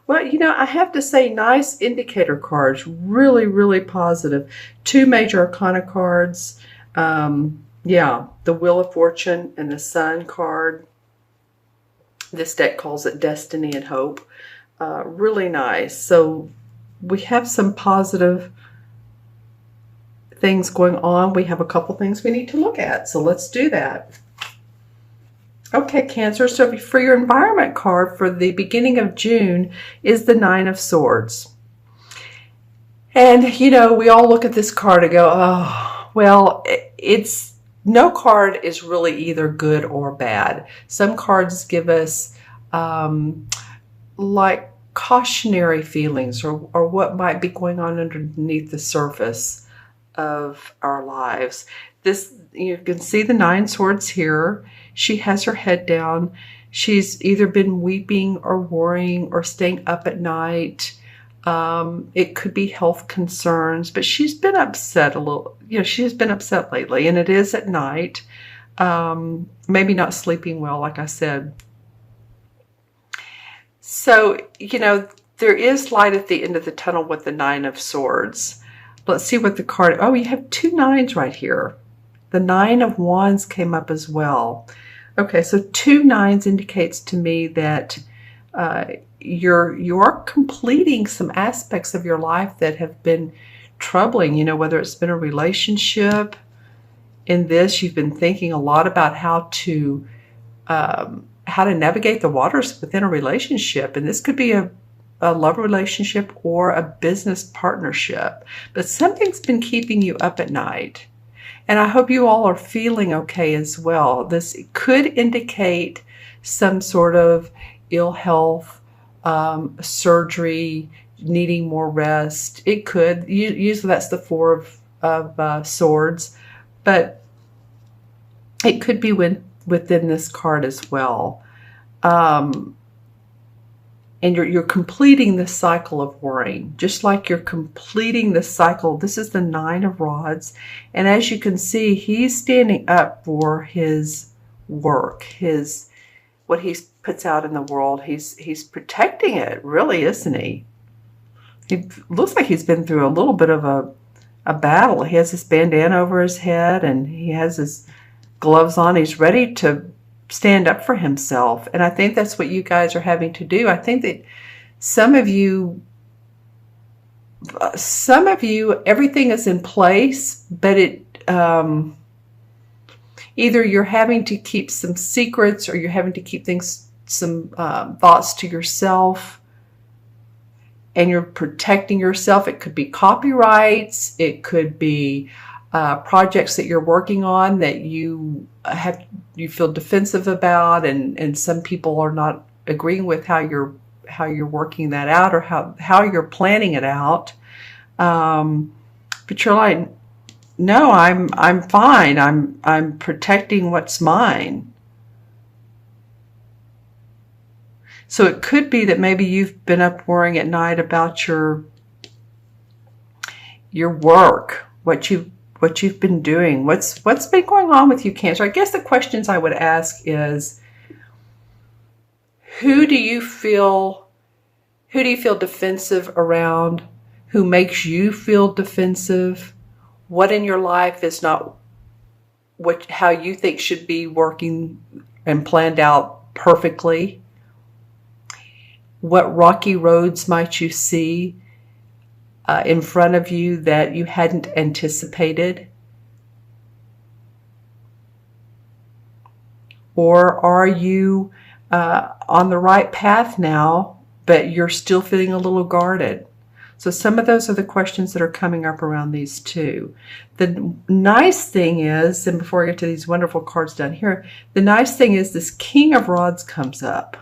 Well, I have to say, nice indicator cards. Really, really positive. Two major arcana cards. Yeah, the Wheel of Fortune and the Sun card. This deck calls it Destiny and Hope. Really nice. So we have some positive things going on. We have a couple things we need to look at. So let's do that. Okay, Cancer, so for your environment card for the beginning of June is the Nine of Swords. And, we all look at this card and go, oh, well, no card is really either good or bad. Some cards give us like cautionary feelings or what might be going on underneath the surface of our lives. You can see the Nine Swords here. She has her head down. She's either been weeping or worrying or staying up at night. It could be health concerns, but she's been upset a little. She's been upset lately, and it is at night. Maybe not sleeping well, like I said. So, there is light at the end of the tunnel with the Nine of Swords. Let's see what the card... Oh, you have two nines right here. The Nine of Wands came up as well. Okay, so two nines indicates to me that you're completing some aspects of your life that have been troubling, whether it's been a relationship. In this, you've been thinking a lot about how to navigate the waters within a relationship. And this could be a love relationship or a business partnership. But something's been keeping you up at night. And I hope you all are feeling okay as well. This could indicate some sort of ill health, surgery, needing more rest. It could. Usually that's the Four of Swords. But it could be within this card as well. And you're completing the cycle of worrying, just like you're completing the cycle. This is the Nine of Rods. And as you can see, he's standing up for his work, what he puts out in the world. He's protecting it, really, isn't he? He looks like he's been through a little bit of a battle. He has this bandana over his head and he has his gloves on. He's ready to stand up for himself. And I think that's what you guys are having to do. I think that some of you, everything is in place, but either you're having to keep some secrets or you're having to keep some thoughts to yourself, and you're protecting yourself. It could be copyrights. It could be projects that you're working on that you feel defensive about, and some people are not agreeing with how you're working that out or how you're planning it out. But you're like, no, I'm fine. I'm protecting what's mine. So it could be that maybe you've been up worrying at night about your work, what you've been doing, what's been going on with you, Cancer. I guess the questions I would ask is, who do you feel defensive around? Who makes you feel defensive? What in your life is not how you think should be working and planned out perfectly? What rocky roads might you see in front of you that you hadn't anticipated? Or are you on the right path now, but you're still feeling a little guarded? So some of those are the questions that are coming up around these two. The nice thing is, and before I get to these wonderful cards down here, the nice thing is this King of Rods comes up.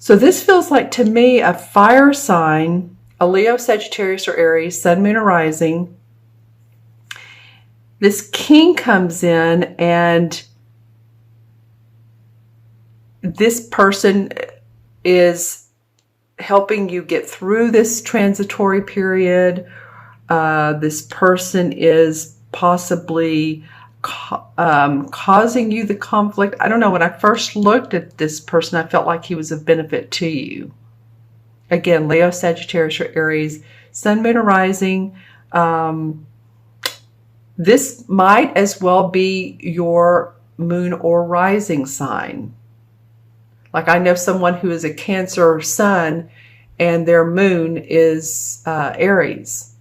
So this feels like, to me, a fire sign, a Leo, Sagittarius, or Aries, Sun, Moon, or Rising. This king comes in, and this person is helping you get through this transitory period. This person is possibly causing you the conflict. I don't know. When I first looked at this person, I felt like he was of benefit to you. Again, Leo, Sagittarius, or Aries, Sun, Moon, or Rising. This might as well be your moon or rising sign. Like I know someone who is a Cancer sun and their moon is Aries.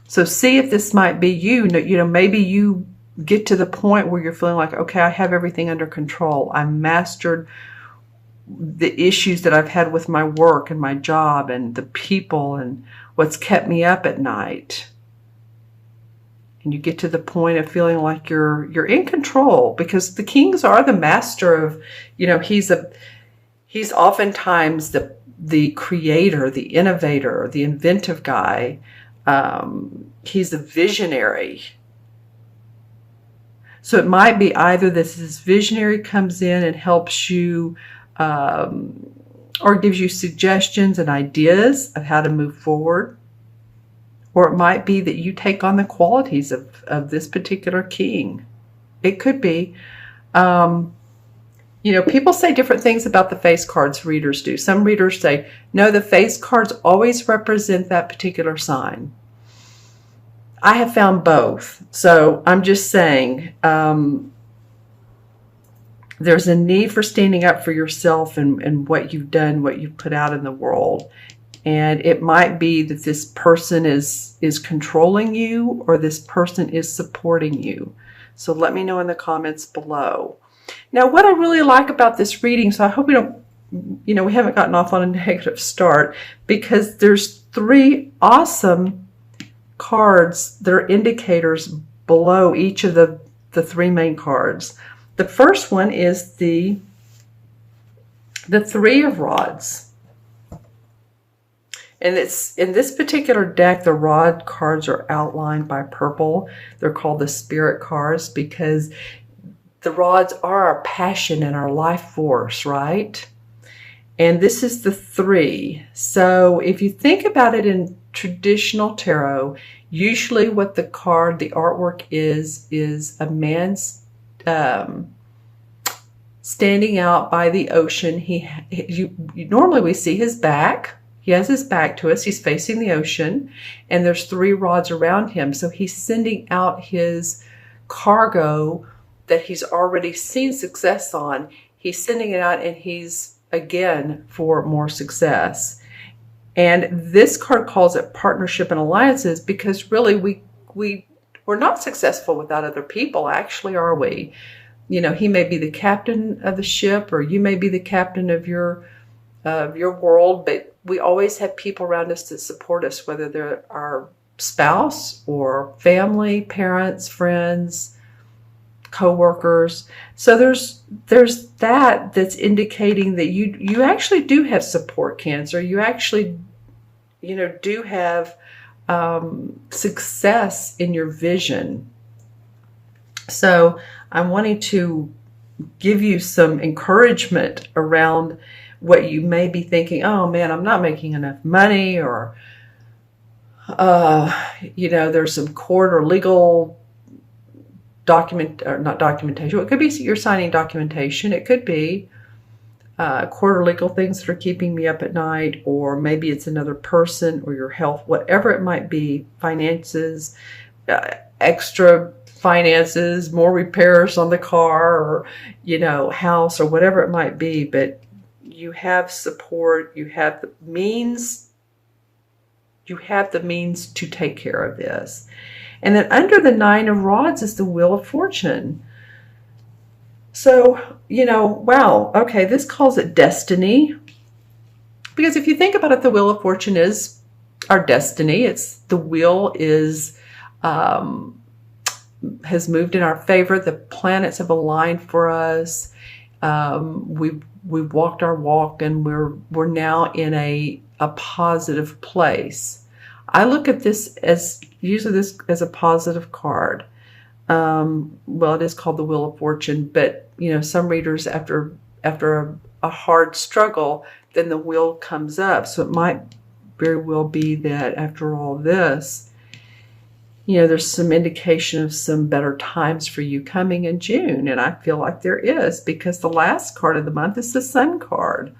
So see if this might be you. You know, maybe you get to the point where you're feeling like, okay, I have everything under control. I mastered the issues that I've had with my work and my job and the people and what's kept me up at night. And you get to the point of feeling like you're in control, because the kings are the master of, you know, he's oftentimes the creator, the innovator, the inventive guy. He's a visionary. So it might be either this visionary comes in and helps you or gives you suggestions and ideas of how to move forward. Or it might be that you take on the qualities of this particular king. It could be. You know, people say different things about the face cards, readers do. Some readers say, no, the face cards always represent that particular sign. I have found both. So I'm just saying, there's a need for standing up for yourself and what you've done, what you've put out in the world. And it might be that this person is controlling you, or this person is supporting you. So let me know in the comments below. Now, what I really like about this reading, so I hope we haven't gotten off on a negative start, because there's 3 awesome cards that are indicators below each of the 3 main cards. The first one is the 3 of Rods. And it's in this particular deck, the rod cards are outlined by purple. They're called the spirit cards because the rods are our passion and our life force, right? And this is the 3. So if you think about it in traditional tarot, usually what the artwork is a man standing out by the ocean. Normally we see his back. He has his back to us. He's facing the ocean, and there's 3 rods around him. So he's sending out his cargo that he's already seen success on. He's sending it out, and he's, again, for more success. And this card calls it partnership and alliances, because really we're not successful without other people, actually, are we? You know, he may be the captain of the ship, or you may be the captain of your world, but we always have people around us that support us, whether they're our spouse or family, parents, friends, co-workers. So there's that's indicating that you actually do have support, Cancer. You actually, do have success in your vision. So I'm wanting to give you some encouragement around what you may be thinking. Oh man, I'm not making enough money, or there's some court or legal not documentation. It could be you're signing documentation. It could be court or legal things that are keeping me up at night, or maybe it's another person or your health, whatever it might be. Finances, extra finances, more repairs on the car, or house, or whatever it might be. But you have support, you have the means to take care of this. And then under the 9 of Rods is the Wheel of Fortune. So, wow, okay, this calls it destiny. Because if you think about it, the Wheel of Fortune is our destiny. The wheel has moved in our favor. The planets have aligned for us. We've walked our walk, and we're now in a positive place. I look at this as a positive card. Well, it is called the Wheel of Fortune, but some readers after a hard struggle, then the wheel comes up. So it might very well be that after all this, there's some indication of some better times for you coming in June. And I feel like there is, because the last card of the month is the Sun card.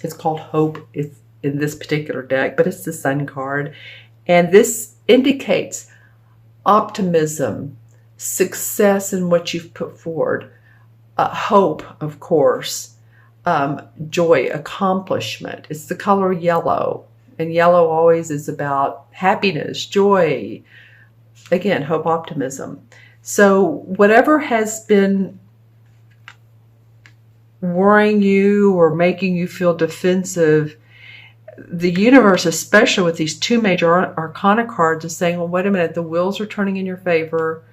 It's called Hope. It's in this particular deck, but it's the Sun card. And this indicates optimism, success in what you've put forward, hope, of course, joy, accomplishment. It's the color yellow. And yellow always is about happiness, joy, again, hope, optimism. So whatever has been worrying you or making you feel defensive, the universe, especially with these two major arcana cards, is saying, well, wait a minute, the wheels are turning in your favor.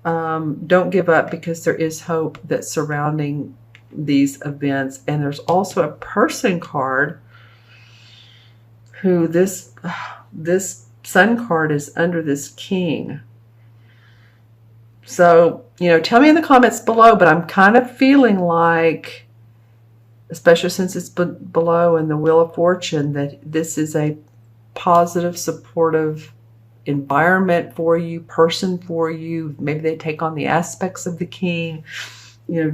Don't give up, because there is hope that's surrounding these events. And there's also a person card who this Sun card is under this King. So, tell me in the comments below, but I'm kind of feeling like, especially since it's below in the Wheel of Fortune, that this is a positive, supportive environment for you, person for you. Maybe they take on the aspects of the King.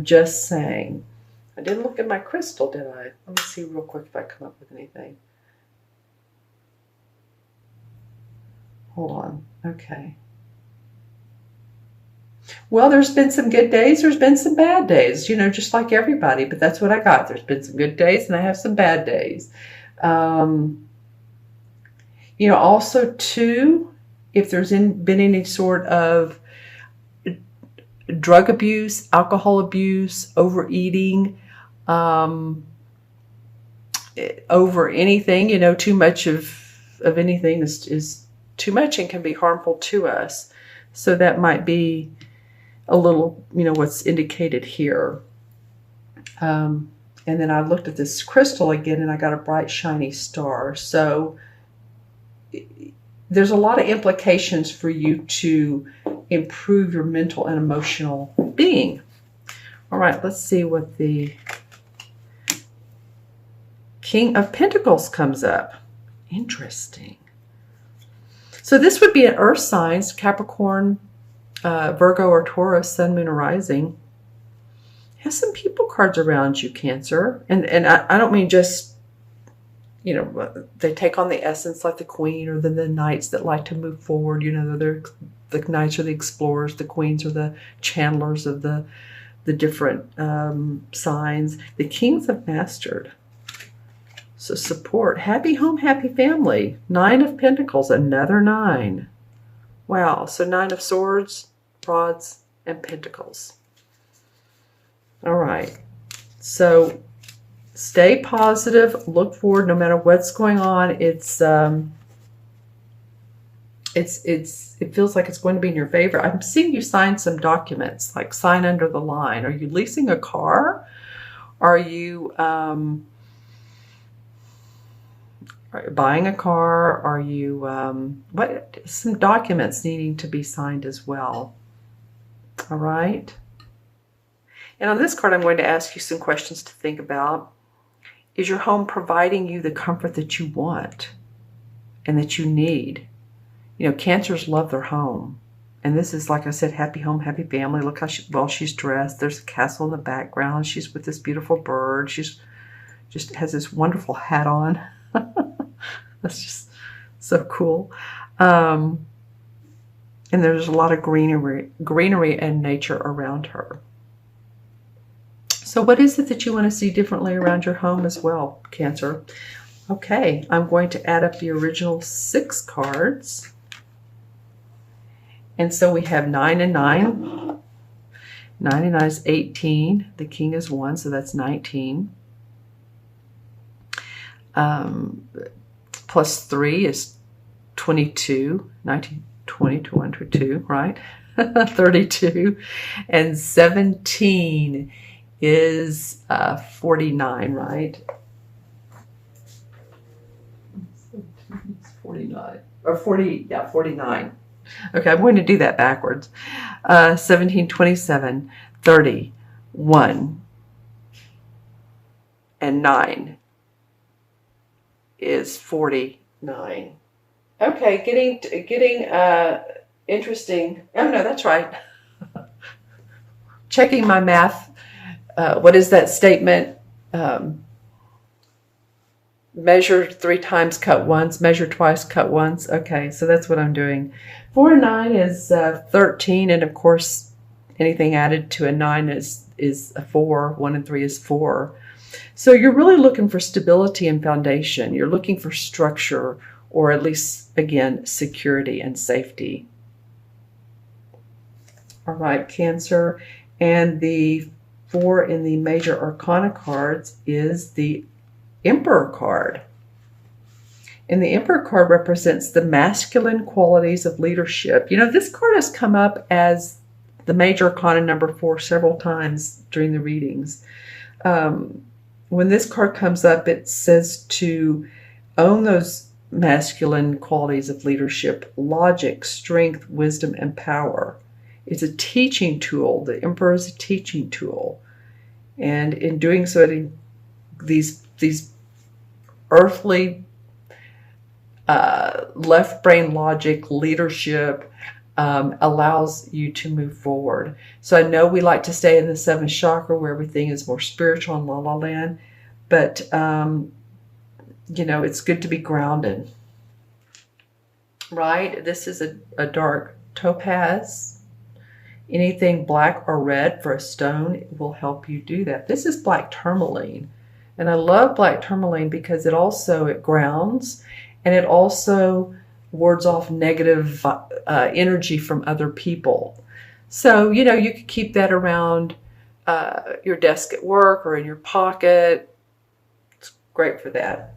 Just saying. I didn't look at my crystal, did I? Let me see real quick if I come up with anything. Hold on. Okay. Well, there's been some good days. There's been some bad days, just like everybody. But that's what I got. There's been some good days and I have some bad days. Also, too, if there's been any sort of drug abuse, alcohol abuse, overeating, over anything, too much of anything is too much and can be harmful to us. So that might be a little, what's indicated here. And then I looked at this crystal again and I got a bright, shiny star. So there's a lot of implications for you to improve your mental and emotional being. All right, let's see what the King of Pentacles comes up. Interesting. So this would be an earth signs, Capricorn, Virgo, or Taurus, Sun, Moon, or Rising. Has some people cards around you, Cancer. And I don't mean just, they take on the essence like the Queen, or the Knights that like to move forward. The Knights are the explorers, the Queens are the channelers of the different signs. The Kings have mastered. So support, happy home, happy family. 9 of Pentacles, another 9. Wow, so 9 of Swords, Rods, and Pentacles. All right, so stay positive, look forward no matter what's going on. It feels like it's going to be in your favor. I'm seeing you sign some documents, like sign under the line. Are you leasing a car? Are you buying a car? Are you some documents needing to be signed as well? All right. And on this card, I'm going to ask you some questions to think about. Is your home providing you the comfort that you want and that you need? Cancers love their home. And this is, like I said, happy home, happy family. Look how well she's dressed. There's a castle in the background. She's with this beautiful bird. She's just has this wonderful hat on. That's just so cool. And there's a lot of greenery and nature around her. So what is it that you want to see differently around your home as well, Cancer? Okay, I'm going to add up the original 6 cards. And so we have 9 and 9. 9 and 9 is 18. The King is 1, so that's 19. Plus 3 is 22. 19, 20 to 1 to 2, right? 32. And 17 is 49, right? 49. Or 40, yeah, 49. Okay, I'm going to do that backwards. 17, 27, 30, 1, and 9 is 49. Okay, getting interesting. Oh no, that's right. Checking my math. What is that statement? Um, Measure three times, cut once. Measure twice, cut once. Okay, so that's what I'm doing. 4 and 9 is 13, and of course, anything added to a 9 is a 4. 1 and 3 is 4. So you're really looking for stability and foundation. You're looking for structure, or at least, again, security and safety. All right, Cancer. And the 4 in the major arcana cards is the Emperor card. And the Emperor card represents the masculine qualities of leadership. You know, this card has come up as the major arcana number 4 several times during the readings. When this card comes up, it says to own those masculine qualities of leadership: logic, strength, wisdom, and power. It's a teaching tool. The Emperor is a teaching tool. And in doing so, these earthly left brain logic leadership allows you to move forward. So I know we like to stay in the 7th chakra where everything is more spiritual and la la land, but you know, it's good to be grounded, right? This is a dark topaz. Anything black or red for a stone will help you do that. This is black tourmaline. And I love black tourmaline because it grounds, and it also wards off negative energy from other people. So, you know, you could keep that around your desk at work or in your pocket. It's great for that.